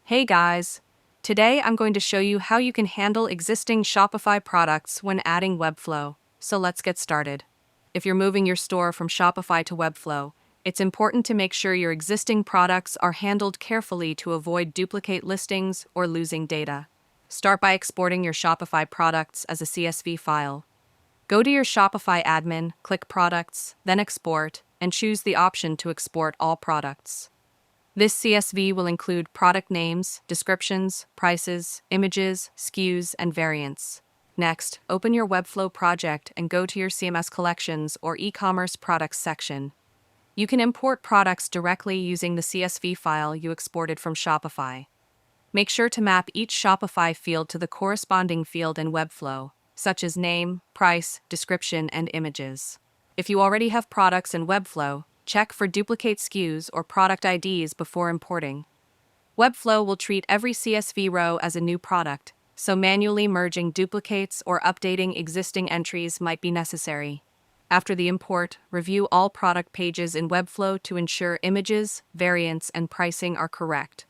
Hey guys! Today I'm going to show you how you can handle existing Shopify products when adding Webflow. So let's get started. If you're moving your store from Shopify to Webflow, it's important to make sure your existing products are handled carefully to avoid duplicate listings or losing data. Start by exporting your Shopify products as a CSV file. Go to your Shopify admin, click Products, then Export, and choose the option to export all products. This CSV will include product names, descriptions, prices, images, SKUs, and variants. Next, open your Webflow project and go to your CMS Collections or e-commerce products section. You can import products directly using the CSV file you exported from Shopify. Make sure to map each Shopify field to the corresponding field in Webflow, such as name, price, description, and images. If you already have products in Webflow, check for duplicate SKUs or product IDs before importing. Webflow will treat every CSV row as a new product, so manually merging duplicates or updating existing entries might be necessary. After the import, review all product pages in Webflow to ensure images, variants, and pricing are correct.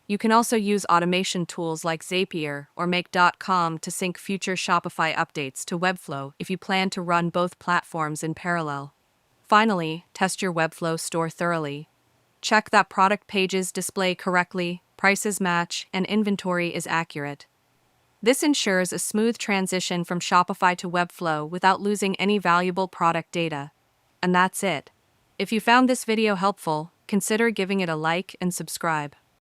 You can also use automation tools like Zapier or Make.com to sync future Shopify updates to Webflow if you plan to run both platforms in parallel. Finally, test your Webflow store thoroughly. Check that product pages display correctly, prices match, and inventory is accurate. This ensures a smooth transition from Shopify to Webflow without losing any valuable product data. And that's it. If you found this video helpful, consider giving it a like and subscribe.